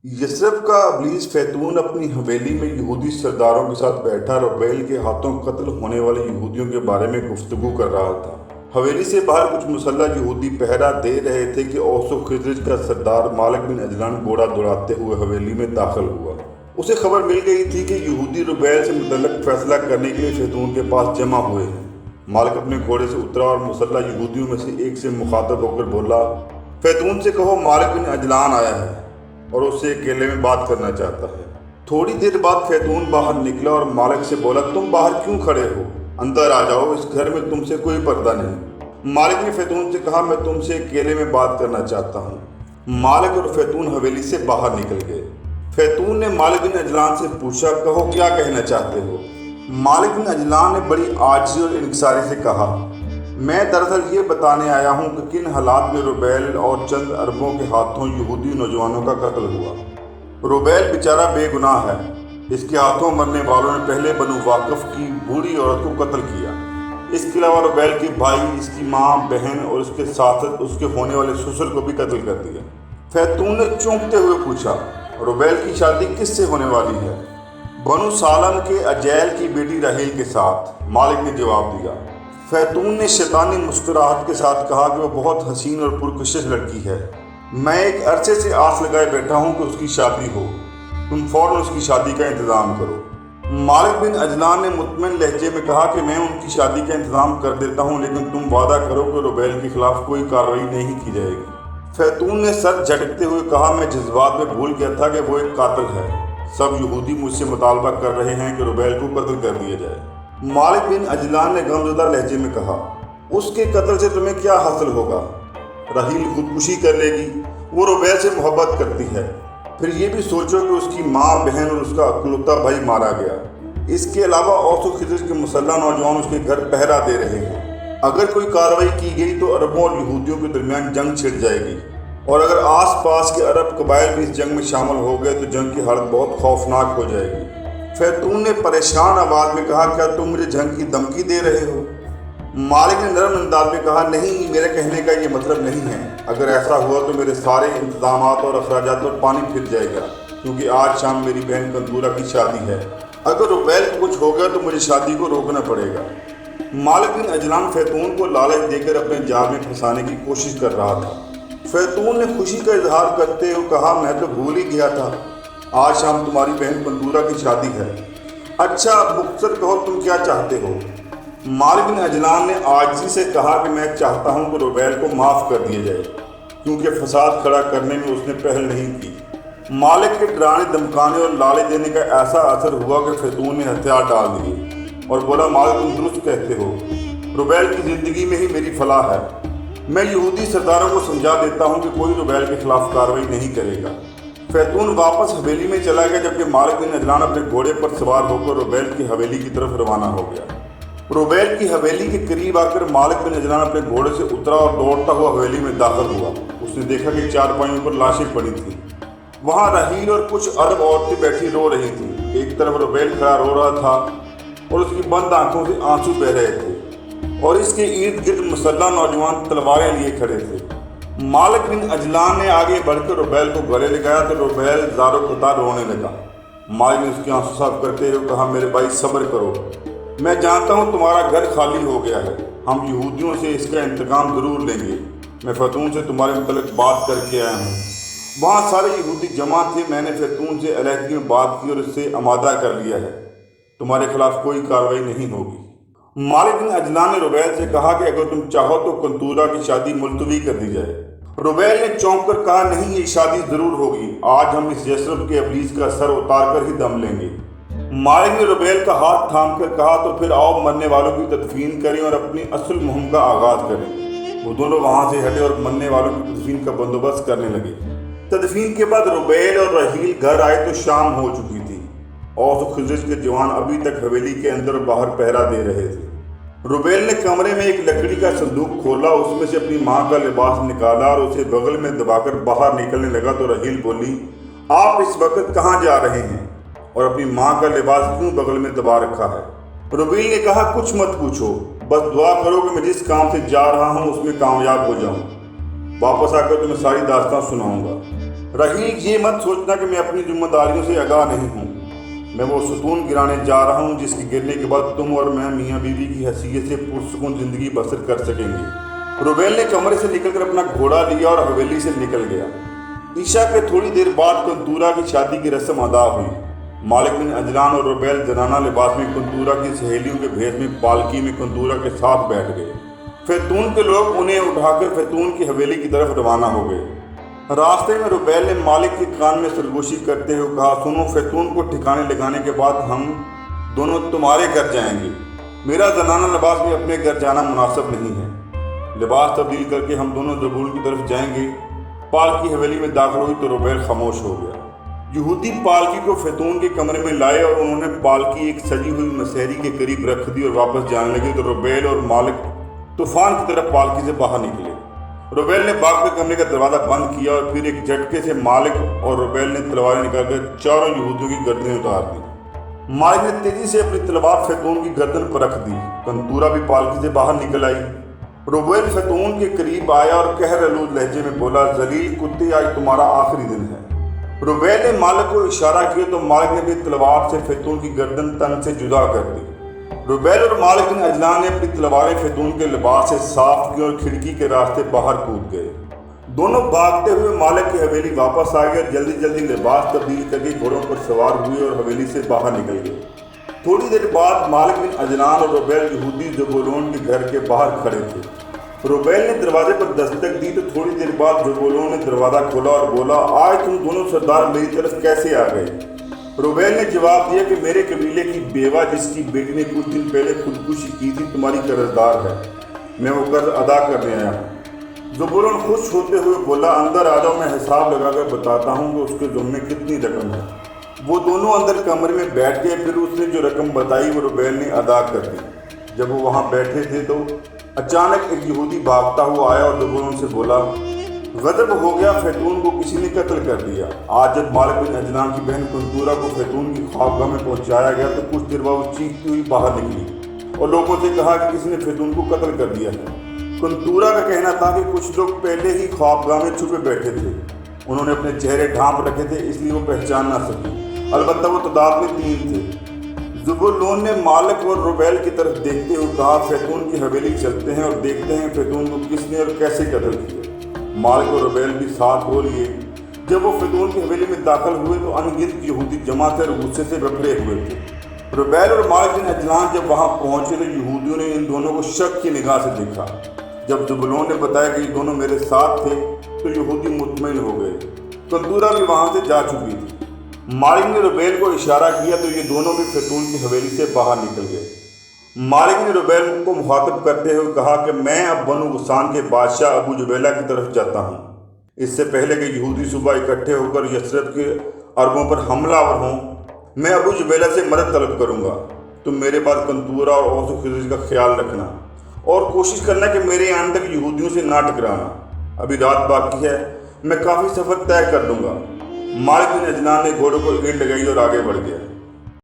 Yathrib का अबलीस फैतून अपनी हवेली में यहूदी सरदारों के साथ बैठा रुबैल के हाथों कत्ल होने वाले यहूदियों के बारे में गुफ्तगू कर रहा था। हवेली से बाहर कुछ मुसल्लह यहूदी पहरा दे रहे थे कि औस व खिज़रज का सरदार मालिक बिन अजलान घोड़ा दौड़ाते हुए हवेली में दाखिल हुआ। उसे खबर मिल गई थी कि यहूदी रुबैल से मुतल्लक फैसला करने के लिए फैतून के पास जमा हुए हैं। मालिक अपने घोड़े से उतरा और मुसल्लह यहूदियों में से एक से मुखातब होकर बोला, फैतून से कहो मालिक बिन अजलान आया है और उससे अकेले में बात करना चाहता है। थोड़ी देर बाद फैतून बाहर निकला और मालिक से बोला, तुम बाहर क्यों खड़े हो? अंदर आ जाओ, इस घर में तुमसे कोई पर्दा नहीं। मालिक ने फैतून से कहा, मैं तुमसे अकेले में बात करना चाहता हूँ। मालिक और फैतून हवेली से बाहर निकल गए। फैतून ने मालिक बिन अजलान से पूछा, कहो क्या कहना चाहते हो? मालिक बिन अजलान ने बड़ी आजिज़ी और इनकिसारी से कहा, मैं दरअसल ये बताने आया हूँ कि किन हालात में रुबैल और चंद अरबों के हाथों यहूदी नौजवानों का कत्ल हुआ। रुबैल बेचारा बेगुनाह है। इसके हाथों मरने वालों ने पहले बनु वाक़िफ़ की बूढ़ी औरत को कत्ल किया। इसके अलावा रुबैल के भाई, इसकी माँ, बहन और उसके साथ उसके होने वाले ससुर को भी कत्ल कर दिया। फैतून ने चौंकते हुए पूछा, रुबैल की शादी किससे होने वाली है? बनु सालम के अजैल की बेटी रहील के साथ, मालिक ने जवाब दिया। फैतून ने शैतानी मुस्कुराहट के साथ कहा कि वो बहुत हसीन और पुरकशिश लड़की है। मैं एक अरसे से आस लगाए बैठा हूँ कि उसकी शादी हो। तुम फौरन उसकी शादी का इंतज़ाम करो। मालिक बिन अजलान ने मुतमईन लहजे में कहा कि मैं उनकी शादी का इंतज़ाम कर देता हूँ, लेकिन तुम वादा करो कि रुबैल के खिलाफ कोई कार्रवाई नहीं की जाएगी। फैतून ने सर झटकते हुए कहा, मैं जज्बात में भूल गया था कि वो एक कातिल है। सब यहूदी मुझसे मुतालबा कर रहे हैं कि रुबैल को कत्ल कर दिया जाए। मालिक बिन अजलान ने गमज़दा लहजे में कहा, उसके कत्ल से तुम्हें क्या हासिल होगा? रहील खुदकुशी कर लेगी। वो रुबैल से मोहब्बत करती है। फिर ये भी सोचो कि उसकी माँ, बहन और उसका अकलौता भाई मारा गया। इसके अलावा औस व खिज़रज के मुसल्लह नौजवान उसके घर पहरा दे रहे हैं। अगर कोई कार्रवाई की गई तो अरबों और यहूदियों के दरमियान जंग छिड़ जाएगी, और अगर आस पास के अरब कबाइल भी इस जंग में शामिल हो गए तो जंग की हालत बहुत खौफनाक हो जाएगी। फैतून ने परेशान आवाज़ में कहा, क्या तुम मुझे जंग की धमकी दे रहे हो? मालिक ने नरम अंदाज में कहा, नहीं, मेरे कहने का ये मतलब नहीं है। अगर ऐसा हुआ तो मेरे सारे इंतजामात और अखराजात पर पानी फिर जाएगा, क्योंकि आज शाम मेरी बहन कंतूरा की शादी है। अगर रुबैल को कुछ हो गया तो मुझे शादी को रोकना पड़ेगा। मालिक बिन अजलान फैतून को लालच देकर अपने जाल में फंसाने की कोशिश कर रहा था। फैतून ने खुशी का इजहार करते हुए कहा, मैं तो भूल ही गया था, आज शाम तुम्हारी बहन कंतूरा की शादी है। अच्छा, अब मुख्तसर कहो, तुम क्या चाहते हो? मालिक बिन अजलान ने आजिज़ी से कहा कि मैं चाहता हूँ कि रुबैल को माफ़ कर दिया जाए, क्योंकि फसाद खड़ा करने में उसने पहल नहीं की। मालिक के डराने, धमकाने और लालच देने का ऐसा असर हुआ कि फैतून ने हथियार डाल दिए और बोला, मालिक तुम दुरुस्त कहते हो, रुबैल की ज़िंदगी में ही मेरी फलाह है। मैं यहूदी सरदारों को समझा देता हूँ कि कोई रुबैल के खिलाफ कार्रवाई नहीं करेगा। फैतून वापस हवेली में चला गया, जबकि मालिक बिन अजलान अपने घोड़े पर सवार होकर रुबैल की हवेली की तरफ रवाना हो गया। रुबैल की हवेली के करीब आकर मालिक बिन अजलान अपने घोड़े से उतरा और दौड़ता हुआ हवेली में दाखिल हुआ। उसने देखा कि चारपाइयों पर लाशें पड़ी थी। वहाँ रहील और कुछ अरब औरतें बैठी रो रही थीं। एक तरफ रुबैल खड़ा रो रहा था और उसकी बंद आंखों से आंसू बह रहे थे, और इसके इर्द गिर्द मुसल्लह नौजवान तलवारें लिए खड़े थे। मालिक बिन अजलान ने आगे बढ़कर रुबैल को गले लगाया तो रुबैल ज़ारो कतार रोने लगा। मालिक ने उसके आंसू साफ करते हुए कहा, मेरे भाई सब्र करो, मैं जानता हूँ तुम्हारा घर खाली हो गया है। हम यहूदियों से इसका इंतकाम ज़रूर लेंगे। मैं फैतून से तुम्हारे मुतल्लिक़ बात करके आया हूँ। वहाँ सारे यहूदी जमा थे। मैंने फैतून से अलहदगी में बात की और इससे आमादा कर लिया है। तुम्हारे खिलाफ कोई कार्रवाई नहीं होगी। मालिक बिन अजलान ने रुबैल से कहा कि अगर तुम चाहो तो कंतूरा की शादी मुलतवी कर दी जाए। रुबैल ने चौंक कर कहा, नहीं, ये शादी ज़रूर होगी। आज हम इस यसरब के अबलीस का सर उतार कर ही दम लेंगे। मालिक ने रुबैल का हाथ थाम कर कहा, तो फिर आओ मरने वालों की तदफीन करें और अपनी असल मुहिम का आगाज़ करें। वो दोनों वहाँ से हटे और मरने वालों की तदफीन का बंदोबस्त करने लगे। तदफीन के बाद रुबैल और रहील घर आए तो शाम हो चुकी थी। औस व खिज़रज के जवान अभी तक हवेली के अंदर और बाहर पहरा दे रहे थे। रुबैल ने कमरे में एक लकड़ी का संदूक खोला, उसमें से अपनी माँ का लिबास निकाला और उसे बगल में दबाकर बाहर निकलने लगा तो रहील बोली, आप इस वक्त कहाँ जा रहे हैं और अपनी माँ का लिबास क्यों बगल में दबा रखा है? रुबैल ने कहा, कुछ मत पूछो, बस दुआ करो कि मैं जिस काम से जा रहा हूँ उसमें कामयाब हो जाऊँ। वापस आकर तुम्हें सारी दास्तान सुनाऊंगा। رحیل یہ مت سوچنا کہ میں اپنی ذمہ داریوں سے آگاہ نہیں ہوں، میں وہ ستون گرانے جا رہا ہوں جس کے گرنے کے بعد تم اور میں میاں بیوی کی حیثیت سے پرسکون زندگی بسر کر سکیں گے۔ روبیل نے کمرے سے نکل کر اپنا گھوڑا لیا اور حویلی سے نکل گیا۔ عشاء کے تھوڑی دیر بعد کنتورا کی شادی کی رسم ادا ہوئی۔ مالک بن عجلان اور روبیل زنانہ لباس میں کنتورا کی سہیلیوں کے بھیس میں پالکی میں کنتورا کے ساتھ بیٹھ گئے۔ فیتون کے لوگ انہیں اٹھا کر فیتون کی حویلی کی طرف روانہ ہو گئے۔ راستے میں روبیل نے مالک کے کان میں سرگوشی کرتے ہوئے کہا، سنو، فیتون کو ٹھکانے لگانے کے بعد ہم دونوں تمہارے گھر جائیں گے۔ میرا زنانہ لباس میں اپنے گھر جانا مناسب نہیں ہے۔ لباس تبدیل کر کے ہم دونوں زبول کی طرف جائیں گے۔ پالکی حویلی میں داخل ہوئی تو روبیل خاموش ہو گیا۔ یہودی پالکی کو فیتون کے کمرے میں لائے اور انہوں نے پالکی ایک سجی ہوئی مسحری کے قریب رکھ دی اور واپس جانے لگے تو روبیل اور مالک طوفان کی طرف پالکی سے باہر نکلے۔ روبیل نے باغ کے کمرے کا دروازہ بند کیا اور پھر ایک جھٹکے سے مالک اور روبیل نے تلواریں نکال کر چاروں یہودیوں کی گردنیں اتار دیں۔ مالک نے تیزی سے اپنی تلوار فیتون کی گردن پر رکھ دی۔ کنتورا بھی پالکی سے باہر نکل آئی۔ روبیل فیتون کے قریب آیا اور قہر آلود لہجے میں بولا، ذلیل کتے، آج تمہارا آخری دن ہے۔ روبیل نے مالک کو اشارہ کیا تو مالک نے بھی تلوار سے فیتون کی گردن تن سے جدا کر دی۔ روبیل اور مالک بن عجلان نے اپنی تلواریں فیتون کے لباس سے صاف کی اور کھڑکی کے راستے باہر کود گئے۔ دونوں بھاگتے ہوئے مالک کی حویلی واپس آ گئے اور جلدی جلدی لباس تبدیل کر کے گھوڑوں پر سوار ہوئے اور حویلی سے باہر نکل گئے۔ تھوڑی دیر بعد مالک بن عجلان اور روبیل یہودی زبولون کے گھر کے باہر کھڑے تھے۔ روبیل نے دروازے پر دستک دی تو تھوڑی دیر بعد زبولون نے دروازہ کھولا اور بولا، آج تم دونوں سردار میری طرف کیسے آ گئے؟ روبیل نے جواب دیا کہ میرے قبیلے کی بیوہ جس کی بیٹی نے کچھ دن پہلے خودکشی کی تھی تمہاری قرضدار ہے، میں وہ قرض ادا کرنے آیا ہوں۔ زبولون خوش ہوتے ہوئے بولا، اندر آ جاؤ، میں حساب لگا کر بتاتا ہوں کہ اس کے ذمے کتنی رقم ہے۔ وہ دونوں اندر کمرے میں بیٹھ گئے، پھر اس نے جو رقم بتائی وہ روبیل نے ادا کر دی۔ جب وہ وہاں بیٹھے تھے تو اچانک ایک یہودی بھاگتا ہوا آیا اور زبولون سے بولا، غضب ہو گیا، فیتون کو کسی نے قتل کر دیا۔ آج جب مالک بن عجلان کی بہن کنتورا کو فیتون کی خوابگاہ میں پہنچایا گیا تو کچھ دیر بعد وہ چیختی ہوئی باہر نکلی اور لوگوں سے کہا کہ کسی نے فیتون کو قتل کر دیا ہے۔ کنتورا کا کہنا تھا کہ کچھ لوگ پہلے ہی خوابگاہ میں چھپے بیٹھے تھے، انہوں نے اپنے چہرے ڈھانپ رکھے تھے اس لیے وہ پہچان نہ سکی، البتہ وہ تعداد میں 3 تھے۔ زبولون نے مالک اور روبیل کی طرف دیکھتے ہوئے کہا، فیتون کی حویلی چلتے ہیں اور دیکھتے ہیں فیتون کو کس نے اور کیسے قتل کیا۔ مالک اور روبیل بھی ساتھ ہو لیے۔ جب وہ فیتون کی حویلی میں داخل ہوئے تو ان گنت یہودی جمع تھے اور غصے سے بپھرے ہوئے تھے۔ روبیل اور مالک بن عجلان جب وہاں پہنچے تو یہودیوں نے ان دونوں کو شک کی نگاہ سے دیکھا۔ جب زبولون نے بتایا کہ یہ دونوں میرے ساتھ تھے تو یہودی مطمئن ہو گئے۔ کنتورا بھی وہاں سے جا چکی تھی۔ مالک نے روبیل کو اشارہ کیا تو یہ دونوں بھی فیتون کی حویلی سے باہر نکل گئے۔ مالک نے روبیل کو مخاطب کرتے ہوئے کہا کہ میں اب بنو غسان کے بادشاہ ابو جبیلہ کی طرف جاتا ہوں۔ اس سے پہلے کہ یہودی صبح اکٹھے ہو کر یثرب کے عربوں پر حملہ آور ہوں، میں ابو جبیلہ سے مدد طلب کروں گا۔ تم میرے بعد کنتورا اور اوس و خزرج کا خیال رکھنا اور کوشش کرنا کہ میرے آنے تک یہودیوں سے نہ ٹکرانا۔ ابھی رات باقی ہے، میں کافی سفر طے کر لوں گا۔ مالک بن عجلان نے گھوڑوں کو اینٹ لگائی اور آگے بڑھ گیا۔